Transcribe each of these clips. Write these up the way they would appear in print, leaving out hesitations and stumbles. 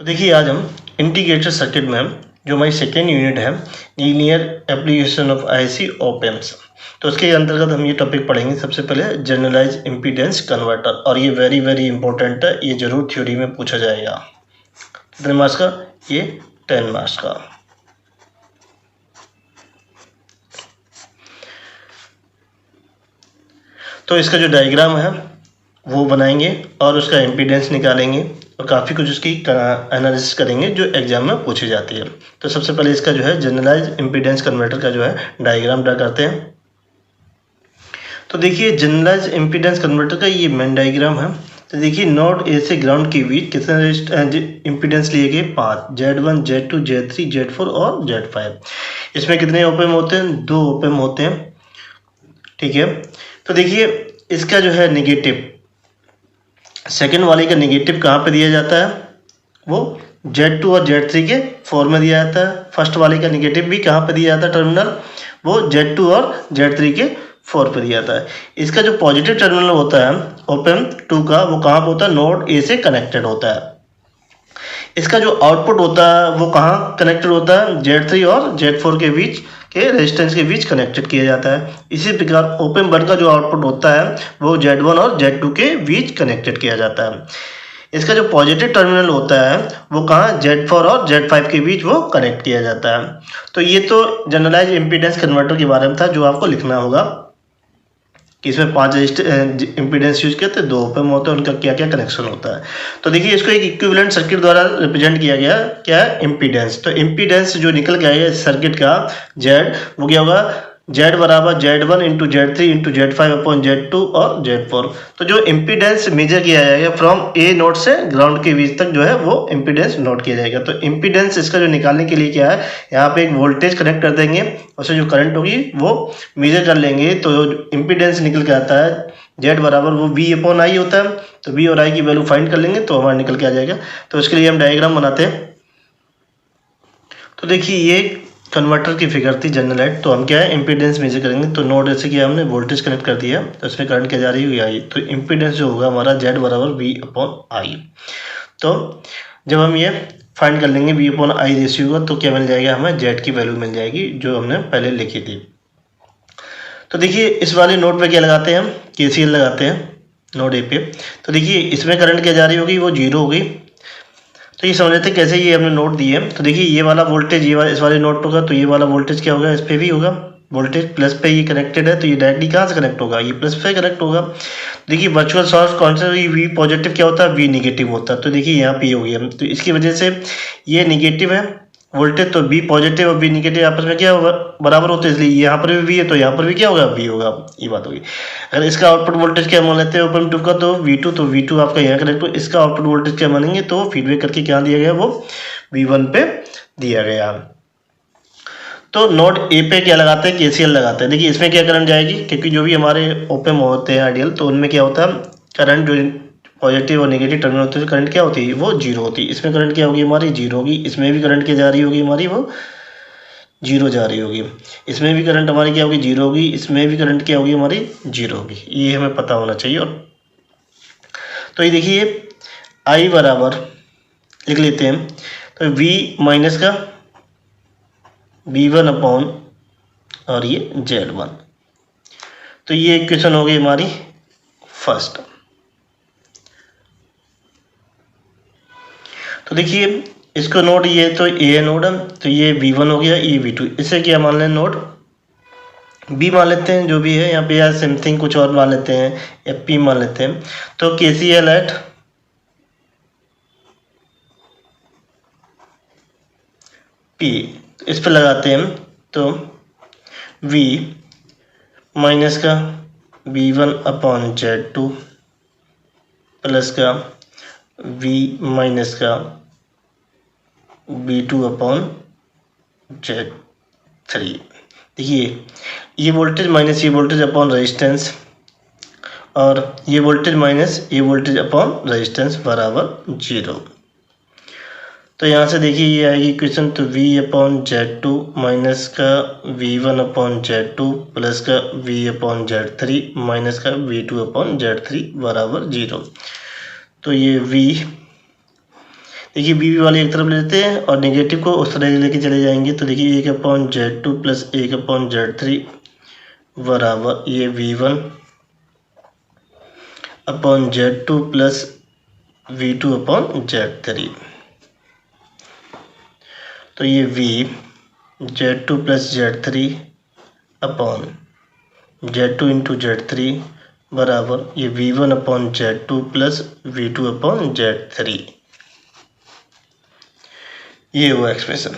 तो देखिए आज हम इंटीग्रेटेड सर्किट में जो हमारी सेकेंड यूनिट है linear application of IC op amps, तो उसके अंतर्गत हम ये टॉपिक पढ़ेंगे। सबसे पहले जनरलाइज इम्पीडेंस कन्वर्टर, और ये वेरी इंपॉर्टेंट है, ये जरूर थ्योरी में पूछा जाएगा। कितने मार्क्स का? ये 10 मार्क्स का। तो इसका जो डायग्राम है वो बनाएंगे और उसका इम्पीडेंस निकालेंगे और काफ़ी कुछ उसकी एनालिसिस करेंगे जो एग्जाम में पूछी जाती है। तो सबसे पहले इसका जो है जनरलाइज इम्पीडेंस कन्वर्टर का जो है डायग्राम ड्रा करते हैं। तो देखिए जनरलाइज इम्पीडेंस कन्वर्टर का ये मेन डायग्राम है। तो देखिए नोड ए से ग्राउंड के बीच कितने इम्पीडेंस लिए गए? 5, Z1, Z2, Z3, Z4 और Z5। इसमें कितने ओपम होते हैं? 2 ओपम होते हैं, ठीक है। तो देखिए इसका जो है निगेटिव, सेकेंड वाले का निगेटिव कहाँ पे दिया जाता है? वो Z2 और Z3 के 4 में दिया जाता है। फर्स्ट वाले का निगेटिव भी कहाँ पे दिया जाता है टर्मिनल? वो Z2 और Z3 के 4 पे दिया जाता है। इसका जो पॉजिटिव टर्मिनल होता है ओपन 2 का, वो कहाँ पे होता है? नोड ए से कनेक्टेड होता है। इसका जो आउटपुट होता है वो कहाँ कनेक्टेड होता है? Z3 और Z4 के बीच के रेजिस्टेंस के बीच कनेक्टेड किया जाता है। इसी प्रकार ओपन 1 का जो आउटपुट होता है वो Z1 और Z2 के बीच कनेक्टेड किया जाता है। इसका जो पॉजिटिव टर्मिनल होता है वो कहाँ? Z4 और Z5 के बीच वो कनेक्ट किया जाता है। तो ये तो जनरलाइज इम्पीडेंस कन्वर्टर के बारे में था जो आपको लिखना होगा कि इसमें 5 इम्पीडेंस यूज किए थे, 2 ओपन होते हैं, उनका क्या क्या कनेक्शन होता है। तो देखिए इसको एक इक्विवेलेंट सर्किट द्वारा रिप्रेजेंट किया गया। क्या है? इम्पीडेंस। तो इम्पीडेंस जो निकल के आएगा इस सर्किट का Z, वो क्या होगा? Z बराबर Z1 into Z3 into Z5 upon Z2 और Z4। तो जो इम्पीडेंस मेजर किया जाएगा फ्रॉम ए नोड से ग्राउंड के बीच तक जो है वो इम्पीडेंस नोट किया जाएगा। तो इम्पीडेंस इसका जो निकालने के लिए क्या है, यहाँ पे एक वोल्टेज कनेक्ट कर देंगे, उससे जो करंट होगी वो मेजर कर लेंगे। तो इम्पीडेंस निकल के आता है Z बराबर वो V अपॉन आई होता है। तो V और I की वैल्यू फाइंड कर लेंगे तो हमारा निकल के आ जाएगा। तो उसके लिए हम डायग्राम बनाते हैं। तो देखिए ये कन्वर्टर की फिगर थी जनरलाइट। तो हम क्या है इम्पीडेंस मेजर करेंगे। तो नोड ऐसे किया हमने, वोल्टेज कनेक्ट कर दिया, तो इसमें करंट क्या जा रही है? आई। तो इम्पीडेंस जो होगा हमारा Z बराबर V अपॉन आई। तो जब हम ये फाइंड कर लेंगे V अपॉन आई रेशियो का, तो क्या मिल जाएगा हमें? Z की वैल्यू मिल जाएगी जो हमने पहले लिखी थी। तो देखिए इस वाले नोड पे क्या लगाते हैं हम? KCL लगाते हैं नोड ए पे। तो देखिए इसमें करंट क्या जा रही होगी? वो 0 हो गई। तो ये समझ लेते हैं कैसे। ये हमने नोट दिए। तो देखिए ये वाला वोल्टेज ये वाला इस वाले नोट पर होगा, तो ये वाला वोल्टेज क्या होगा? इस पे भी होगा। वोल्टेज प्लस पे ये कनेक्टेड है, तो ये डायरेक्टली कहाँ से कनेक्ट होगा? ये प्लस पे कनेक्ट होगा। देखिए वर्चुअल शॉर्ट कौन सा? वी पॉजिटिव क्या होता है? वी निगेटिव होता है। तो देखिए यहाँ पे हो गया, तो इसकी वजह से ये निगेटिव है वोल्टेज, तो बी पॉजिटिव और बी निगेटिव आपस में क्या बराबर होते हैं, इसलिए यहाँ पर भी वी है तो यहाँ पर भी क्या होगा? वी होगा। ये बात होगी। अगर इसका आउटपुट वोल्टेज क्या मान लेते हैं ओपन 2 का, तो V2, तो V2 आपका यहाँ कनेक्ट हो। इसका आउटपुट वोल्टेज क्या मानेंगे? तो फीडबैक करके क्या दिया गया? वो V1 पे दिया गया। तो नोड ए पे क्या लगाते हैं? KCL लगाते हैं। देखिए इसमें क्या करंट जाएगी, क्योंकि जो भी हमारे ओपन होते हैं आइडियल, तो उनमें क्या होता है करंट जो पॉजिटिव और नेगेटिव टर्मिनल होते हैं, करंट क्या होती है? वो 0 होती है। इसमें करंट क्या होगी हमारी? 0 होगी। इसमें भी करंट क्या जा रही होगी हमारी? वो 0 जा रही होगी। इसमें भी करंट हमारी क्या होगी? 0 होगी। इसमें भी करंट क्या होगी हमारी? 0 होगी। ये हमें पता होना चाहिए। और तो ये देखिए I बराबर लिख लेते हैं, तो V माइनस का V1 अपॉन और ये Z1। तो ये इक्वेशन हो गई हमारी फर्स्ट। तो देखिए इसको नोड ये तो ए नोड है, तो ये V1 हो गया, ये V2। इसे क्या मान लें? नोड B मान लेते हैं जो भी है यहाँ पे, या समथिंग कुछ और मान लेते हैं, या P मान लेते हैं। तो KCL एट P इस पर लगाते हैं, तो V माइनस का V1 अपॉन Z2 प्लस का V माइनस का V2 अपॉन Z3। देखिए ये वोल्टेज माइनस ये वोल्टेज अपॉन रेजिस्टेंस, और ये वोल्टेज माइनस ये वोल्टेज अपॉन रेजिस्टेंस बराबर 0। तो यहाँ से देखिए ये आएगी इक्वेशन, तो V अपॉन Z2 माइनस का V1 अपॉन Z2 प्लस का V अपॉन Z3 माइनस का V2 अपॉन Z3 बराबर 0। तो ये V एक ही बी वाली एक तरफ लेते हैं और नेगेटिव को उस तरह लेके चले जाएंगे। तो देखिए 1/Z2 प्लस 1/Z3 बराबर ये V1 upon Z2 plus V2 upon Z3। तो ये Z2 plus Z3 upon Z2 into Z3 बराबर ये V1 upon Z2 plus V2 upon Z3। ये हुआ एक्सप्रेशन।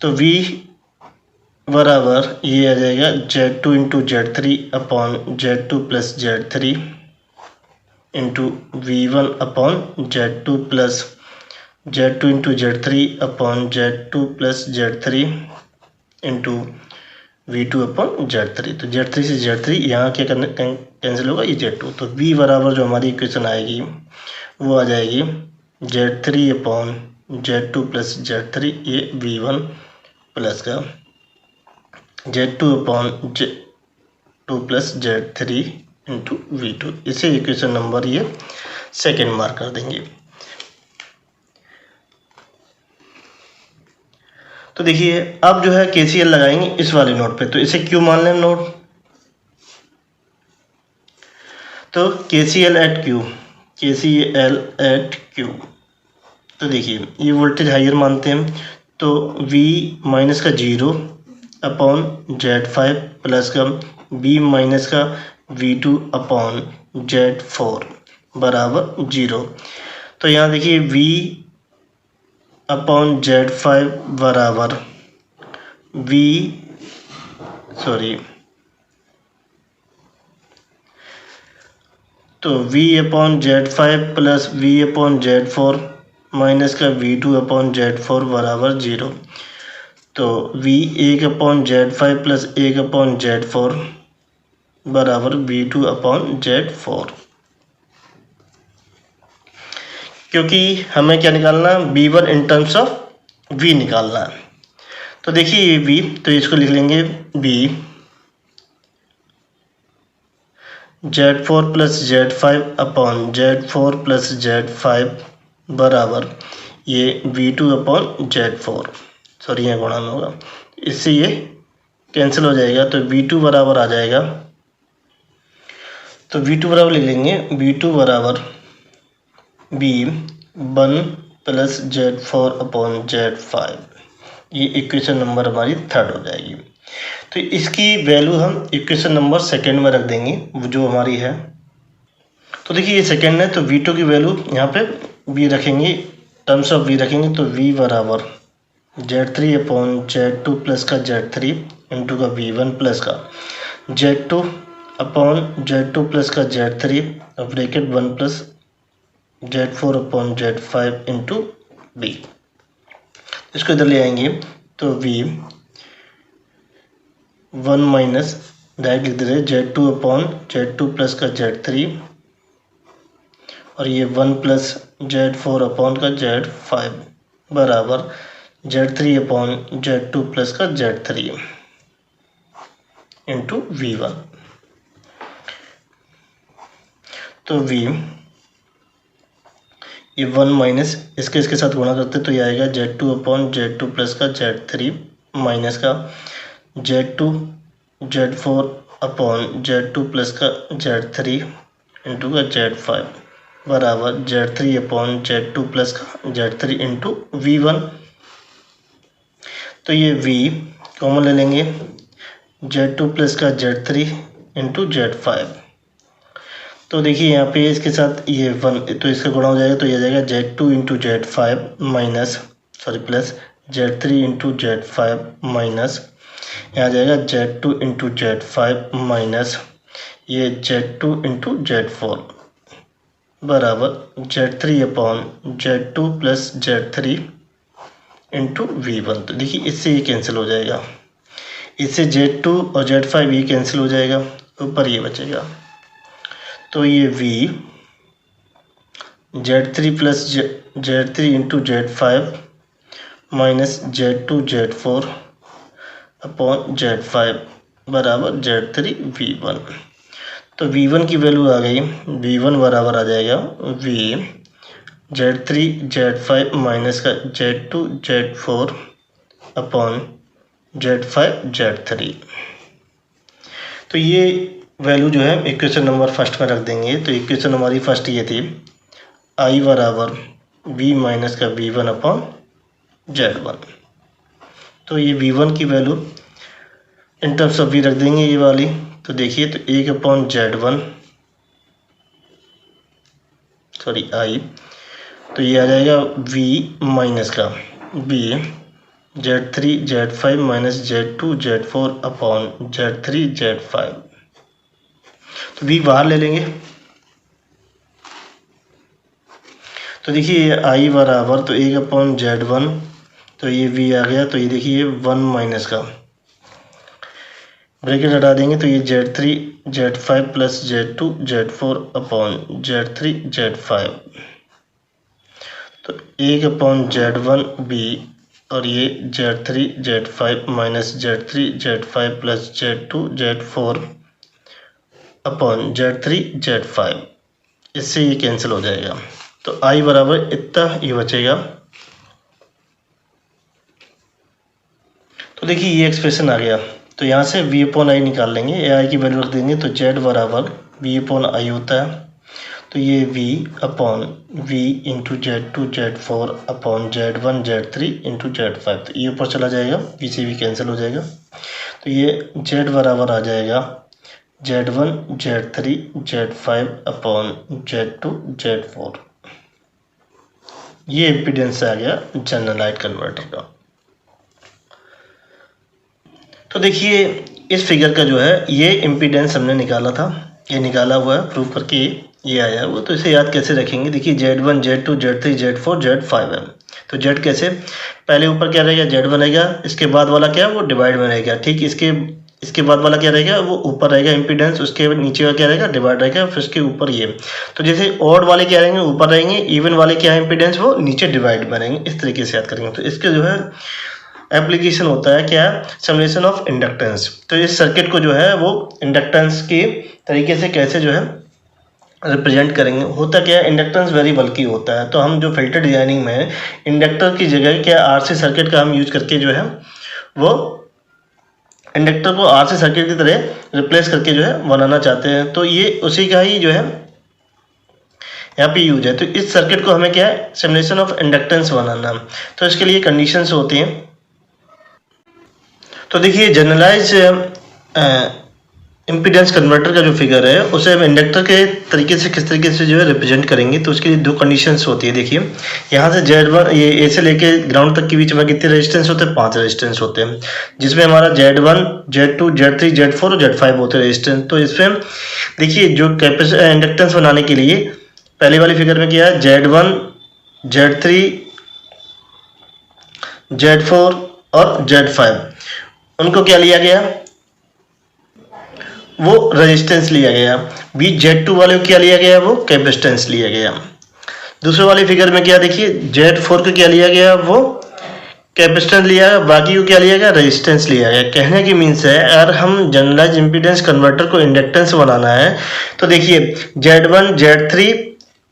तो V बराबर ये आ जाएगा Z2 into Z3 upon Z2 plus Z3 into V1 upon Z2 plus Z2 into Z3 upon Z2 plus Z3 into V2 upon Z3। तो Z3 से Z3 यहाँ क्या कैंसिल होगा, ये Z2। तो V बराबर जो हमारी इक्वेशन आएगी वो आ जाएगी Z3 upon Z2 plus Z3, ये V1 प्लस का Z2 upon Z2 plus Z3 into V2। इसे इक्वेशन नंबर ये सेकेंड मार्क कर देंगे। तो देखिए अब जो है KCL लगाएंगे इस वाले नोड पे। तो इसे क्यों मान लें नोड, तो KCL एट Q। तो देखिए ये वोल्टेज हाइयर मानते हैं, तो V माइनस का 0 अपॉन Z5 प्लस का B माइनस का V2 अपॉन Z4 बराबर 0। तो यहाँ देखिए V अपॉन Z5 बराबर तो V upon Z5 plus V upon Z4 minus का V2 अपॉन Z4 बराबर 0। तो V 1 upon Z5 plus 1 upon Z4 बराबर V2 अपॉन Z4। क्योंकि हमें क्या निकालना है, V1 in terms of V निकालना है। तो देखिए ये V, तो इसको लिख लेंगे B Z4 plus Z5 upon Z4 plus Z5 बराबर ये V2 अपॉन Z4। सॉरी यहाँ गुणा में होगा, इससे ये कैंसिल हो जाएगा। तो V2 बराबर आ जाएगा, तो V2 बराबर लिख लेंगे V2 बराबर B1 plus Z4 upon Z5। ये इक्वेशन नंबर हमारी थर्ड हो जाएगी। तो इसकी वैल्यू हम इक्वेशन नंबर सेकेंड में रख देंगे, वो जो हमारी है। तो देखिए ये सेकेंड है, तो V2 की वैल्यू यहाँ पे V रखेंगे, टर्म्स ऑफ V रखेंगे। तो V बराबर Z3 अपॉन Z2 प्लस का Z3 इंटू का V1 प्लस का Z2 अपॉन Z2 प्लस का Z3 bracket 1 plus Z4 upon Z5 into B। इसको इधर ले आएंगे, तो V1 माइनस डायरेक्ट लिख दे रहे Z2 अपॉन Z2 प्लस का Z3 और ये 1 प्लस Z4 अपॉन का Z5 बराबर Z3 अपॉन Z2 प्लस का Z3 इंटू V1। तो V ये 1 माइनस इसके साथ गुणा करते तो ये आएगा Z2 अपॉन Z2 प्लस का Z3 माइनस का Z2 Z4 upon Z2 plus का Z3 इंटू का Z5 बराबर Z3 अपॉन Z2 प्लस का Z3 इंटू V1। तो ये V कॉमन ले लेंगे, Z2 प्लस का Z3 इंटू Z5। तो देखिए यहाँ पे इसके साथ ये 1, तो इसका गुणा हो जाएगा, तो ये आ जाएगा Z2 into Z5 minus plus Z3 into Z5 minus यहाँ आ जाएगा Z2 इंटू Z5 माइनस ये Z2 इंटू Z4 बराबर Z3 upon Z2 plus Z3 into V1। तो देखिए इससे ये कैंसिल हो जाएगा, इससे Z2 और Z5 ये कैंसिल हो जाएगा, ऊपर ये बचेगा। तो ये V Z3 plus Z3 into Z5 minus Z2 Z4 upon Z5 बराबर Z3 V1। तो V1 की वैल्यू आ गई, V1 बराबर आ जाएगा V Z3 Z5 माइनस का Z2 Z4 upon Z5 Z3। तो ये वैल्यू जो है इक्वेशन नंबर फर्स्ट में रख देंगे। तो इक्वेशन हमारी फर्स्ट ये थी, I बराबर V माइनस का V1 अपॉन Z1। तो ये V1 की value in terms of V रख देंगे ये वाली। तो देखिए, तो 1 अपॉन Z1 सॉरी I, तो ये आ जाएगा V माइनस का B Z3 Z5 minus Z2 Z4 upon Z3 Z5। तो V बाहर ले लेंगे। तो देखिए I बराबर, तो 1 अपॉन Z1, तो ये V आ गया। तो ये देखिए 1 माइनस का ब्रैकेट हटा देंगे। तो ये Z3 Z5 plus Z2 Z4 upon Z3 Z5। तो 1 अपॉन Z1 B और ये Z3 Z5 minus Z3 Z5 plus Z2 Z4 upon Z3 Z5। इससे ये कैंसिल हो जाएगा। तो I बराबर इतना ये बचेगा। तो देखिए ये एक्सप्रेशन आ गया। तो यहाँ से V अपॉन I निकाल लेंगे, I की वैल्यू रख देंगे। तो Z बराबर V अपॉन I होता है। तो ये V upon V into Z2 Z4 upon Z1 Z3 into Z5। तो ये ऊपर चला जाएगा, V से V कैंसिल हो जाएगा। तो ये Z बराबर आ जाएगा Z1 Z3 Z5 upon Z2 Z4। ये इम्पीडेंस आ गया जनरलाइज्ड कन्वर्टर का। तो देखिए इस फिगर का जो है ये इम्पीडेंस हमने निकाला था, ये निकाला हुआ है प्रूफ करके ये आया है वो। तो इसे याद कैसे रखेंगे? देखिए Z1 Z2 Z3 Z4 Z5 है। तो Z कैसे, पहले ऊपर क्या रहेगा Z1 रहेगा, इसके बाद वाला क्या वो डिवाइड में रहेगा, ठीक। इसके बाद वाला क्या रहेगा वो ऊपर रहेगा इम्पीडेंस, उसके नीचे का क्या रहेगा डिवाइड रहेगा, फिर उसके ऊपर ये। तो जैसे ऑड वाले क्या रहेंगे ऊपर रहेंगे, इवन वाले क्या है इम्पीडेंस वो नीचे डिवाइड में रहेंगे। इस तरीके से याद करेंगे। तो इसके जो है एप्लीकेशन होता है क्या, समेशन ऑफ इंडक्टेंस। तो इस सर्किट को जो है वो इंडक्टेंस के तरीके से कैसे जो है रिप्रेजेंट करेंगे। होता क्या है, इंडक्टेंस वेरी बल्कि होता है। तो हम जो फिल्टर डिजाइनिंग में इंडक्टर की जगह क्या RC सर्किट का हम यूज करके जो है वो इंडक्टर को RC सर्किट की तरह रिप्लेस करके जो है बनाना चाहते हैं। तो ये उसी का ही जो है यहाँ पे यूज है। तो इस सर्किट को हमें क्या है सिमुलेशन ऑफ इंडक्टेंस बनाना। तो इसके लिए कंडीशंस होती हैं। तो देखिए जनरलाइज इम्पीडेंस कन्वर्टर का जो फिगर है उसे हम इंडक्टर के तरीके से किस तरीके से जो है रिप्रेजेंट करेंगे। तो उसके लिए दो कंडीशंस होती है। देखिए यहाँ से Z1 ये A से लेके ग्राउंड तक के बीच में कितने रेजिस्टेंस होते हैं, 5 रेजिस्टेंस होते हैं, जिसमें हमारा Z1 Z2 Z3 Z4 और Z5 होते हैं रेजिस्टेंस। तो इसमें देखिए जो इंडक्टेंस बनाने के लिए पहले वाली फिगर में क्या है Z1 Z3 Z4 और Z5 उनको क्या लिया गया वो रेजिस्टेंस लिया गया। Z2 वाले को क्या लिया गया वो कैपेसिटेंस लिया गया। दूसरे वाली फिगर में क्या देखिए Z4 को क्या लिया गया वो कैपेसिटेंस लिया गया, बाकी को क्या लिया गया रेजिस्टेंस लिया गया। कहने की मीन्स है अगर हम जनरलाइज इम्पीडेंस कन्वर्टर को इंडक्टेंस बनाना है तो देखिए Z1 Z3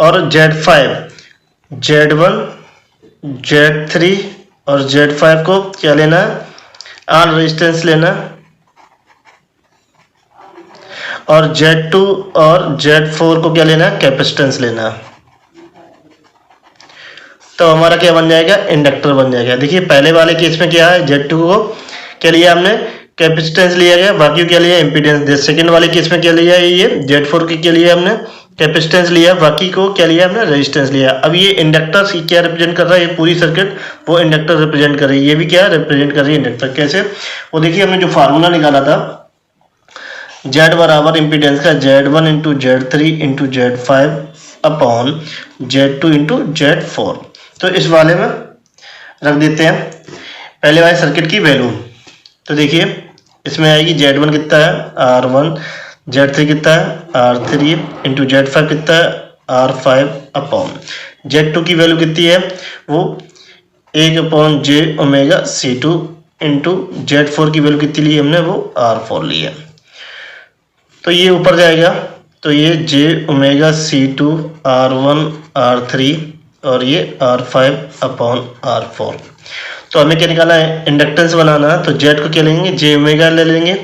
और Z5 Z1 Z3 और Z5 को क्या लेना आर रेजिस्टेंस लेना और Z2 और Z4 को क्या लेना कैपेसिटेंस लेना। तो हमारा क्या बन जाएगा इंडक्टर बन जाएगा। देखिए पहले वाले केस में क्या है Z2 को क्या लिया हमने कैपेसिटेंस लिया गया, बाकी क्या लिया इम्पीडेंस। सेकंड वाले केस में क्या लिया ये Z4 के क्या लिया हमने कैपेसिटेंस लिया, बाकी को क्या लिया हमने रेजिस्टेंस लिया। अब ये इंडक्टर क्या रिप्रेजेंट कर रहा है, ये पूरी सर्किट वो इंडक्टर रिप्रेजेंट कर रही है, ये भी क्या रिप्रेजेंट कर रही है इंडक्टर। कैसे वो देखिए हमने जो फार्मूला निकाला था Z बराबर इम्पीडेंस का Z1 into Z3 into Z5 upon Z2 into Z4। तो इस वाले में रख देते हैं पहले वाले सर्किट की वैल्यू। तो देखिए इसमें आएगी Z1 कितना है R1, Z3 कितना है R3 इंटू Z5 कितना है R5 अपॉन Z2 की वैल्यू कितनी है वो 1 upon J omega C2 into Z4 की वैल्यू कितनी ली हमने वो R4 ली है। तो ये ऊपर जाएगा तो ये J omega C2 R1 R3 और ये R5/R4। तो हमें क्या निकालना है, इंडक्टेंस बनाना है। तो जेड को क्या लेंगे, जे ओमेगा ले लेंगे।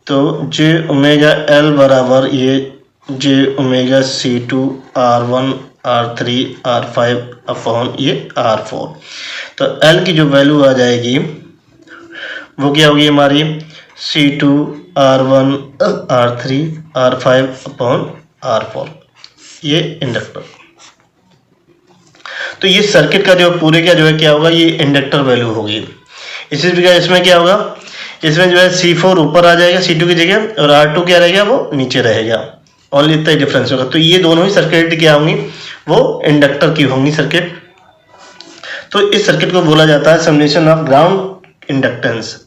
तो जे ओमेगा एल बराबर ये जे omega C2 R1 R3 R5 ये R4। तो एल की जो वैल्यू आ जाएगी वो क्या होगी हमारी, C2 R1 R3 R5/R4, ये इंडक्टर। तो ये सर्किट का जो पूरे का जो है क्या होगा, ये इंडक्टर वैल्यू होगी। इसी प्रकार इसमें क्या होगा, इसमें जो है C4 ऊपर आ जाएगा C2 की जगह, और R2 क्या रहेगा, वो नीचे रहेगा। ओनली इतना ही डिफरेंस होगा। तो ये दोनों ही सर्किट क्या होंगी, वो इंडक्टर की होंगी सर्किट। तो इस सर्किट को बोला जाता है समेशन ऑफ ग्राउंड इंडक्टेंस।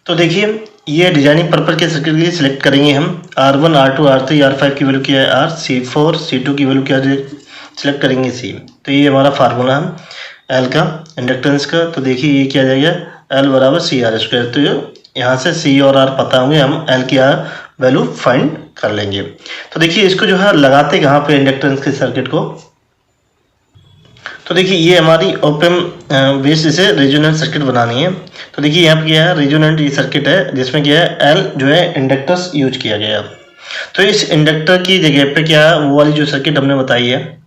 तो देखिए ये डिजाइनिंग पर्पज के सर्किट के लिए सिलेक्ट करेंगे हम R1 R2 R3 R5 की वैल्यू क्या है R, C4 C2 की वैल्यू क्या सिलेक्ट करेंगे C। तो ये हमारा फार्मूला है L का इंडक्टेंस का। तो देखिए ये क्या आ जाएगा, L बराबर CR²। तो यहाँ से C और R पता होंगे, हम L की वैल्यू फाइंड कर लेंगे। तो देखिए इसको जो है लगाते कहाँ पे इंडक्टेंस के सर्किट को। तो देखिए ये हमारी ओपन बेस से रेजोनेंट सर्किट बनानी है। तो देखिए यहाँ पे क्या है, रेजोनेंट ये सर्किट है जिसमें क्या है L जो है इंडक्टर्स यूज किया गया। तो इस इंडक्टर की जगह पे क्या है, वो वाली जो सर्किट हमने बताई है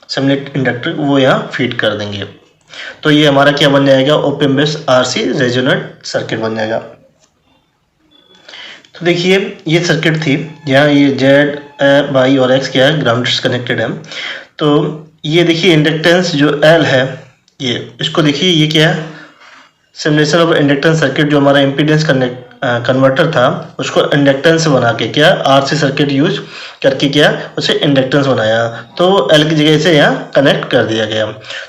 समेट इंडक्टर, वो यहाँ फीड कर देंगे। तो ये हमारा क्या बन जाएगा, open base RC resonant circuit बन जाएगा। तो देखिए ये सर्किट थी जहाँ ये Z Y और X क्या है, ग्राउंड कनेक्टेड है। तो ये देखिए इंडक्टेंस जो L है, ये इसको देखिए ये क्या है, सिमुलेशन ऑफ इंडक्टेंस सर्किट। जो हमारा इम्पीडेंस कन्वर्टर था उसको इंडक्टेंस बना के क्या RC सर्किट यूज करके क्या उसे इंडक्टेंस बनाया। तो L की जगह से यहाँ कनेक्ट कर दिया गया।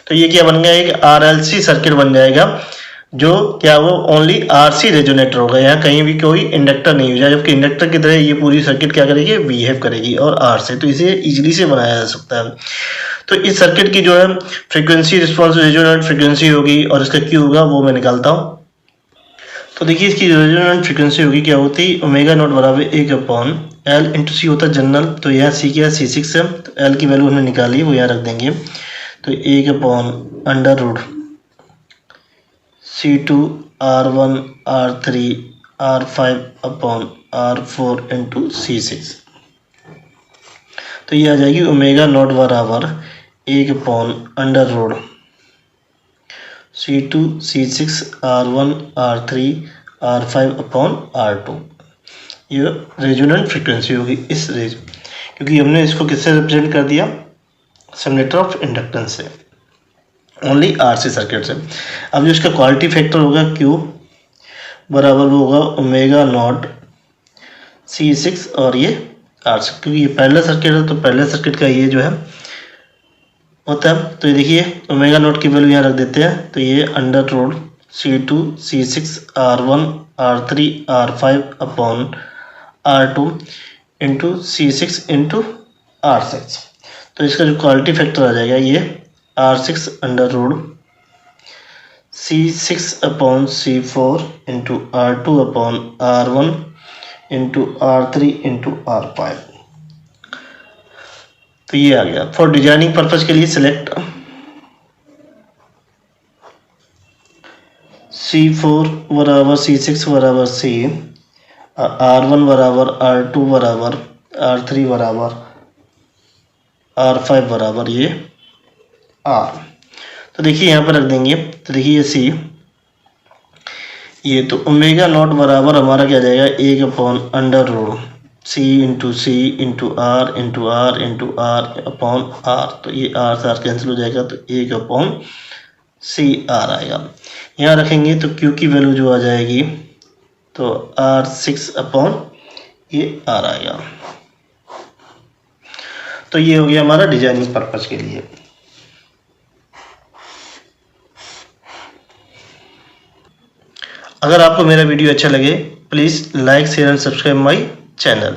तो ये क्या बन गया, एक RLC सर्किट बन जाएगा, जो क्या वो ओनली RC रेजोनेटर होगा। यहाँ कहीं भी कोई इंडक्टर नहीं हो जाए, जबकि इंडक्टर की तरह ये पूरी सर्किट क्या करेगी, बिहेव करेगी और R से। तो इसे इजीली से बनाया जा सकता है। तो इस सर्किट की जो है फ्रीक्वेंसी रिस्पॉन्स रेजोनेंट फ्रीक्वेंसी होगी, और इसका Q होगा वो मैं निकालता हूँ। तो देखिए इसकी रेजोनेंट फ्रीक्वेंसी होगी क्या होती है, ओमेगा नॉट बराबर 1/L इंटू C होता है जनरल। तो यहाँ C क्या है, C6 है। तो L की वैल्यू हमने निकाली, वो यहाँ रख देंगे। तो 1/√. C2 R1 R3 R5/R4 into C6। तो ये आ जाएगी ओमेगा नॉट बराबर 1/√. C2 C6 R1 R3 R5/R2। ये रेजोनेंट फ्रीक्वेंसी होगी इस रेंज, क्योंकि हमने इसको किससे रिप्रेजेंट कर दिया, समेटर ऑफ इंडक्टेंस से, ओनली RC सर्किट से। अब जो इसका क्वालिटी फैक्टर होगा Q बराबर वो होगा ओमेगा नॉट C6 और ये R6, क्योंकि ये पैरेलल सर्किट है। तो पैरेलल सर्किट का ये जो है होता है। तो ये देखिए ओमेगा नॉट की वैल्यू यहाँ रख देते हैं। तो ये √. C2 C6 R1 R3 R5/R2 into C6 into R6। तो इसका जो क्वालिटी फैक्टर आ जाएगा ये R6 √. C6/C4 into R2/R1 into R3 into R5। तो ये आ गया। फॉर डिजाइनिंग पर्पज के लिए सिलेक्ट C4 बराबर C6 बराबर C, R1 बराबर R2 बराबर R3 बराबर R5 बराबर ये R। तो देखिए यहाँ पर रख देंगे। तो देखिए ये C, ये तो ओमेगा नॉट बराबर हमारा क्या जाएगा 1/√. C into C into R into R into R/R। तो ये R से R कैंसिल हो जाएगा, तो 1/CR आएगा। यहाँ रखेंगे तो Q की वैल्यू जो आ जाएगी तो R6/ ये R आएगा। तो ये हो गया हमारा डिजाइनिंग पर्पज के लिए। अगर आपको मेरा वीडियो अच्छा लगे please like share and subscribe my channel.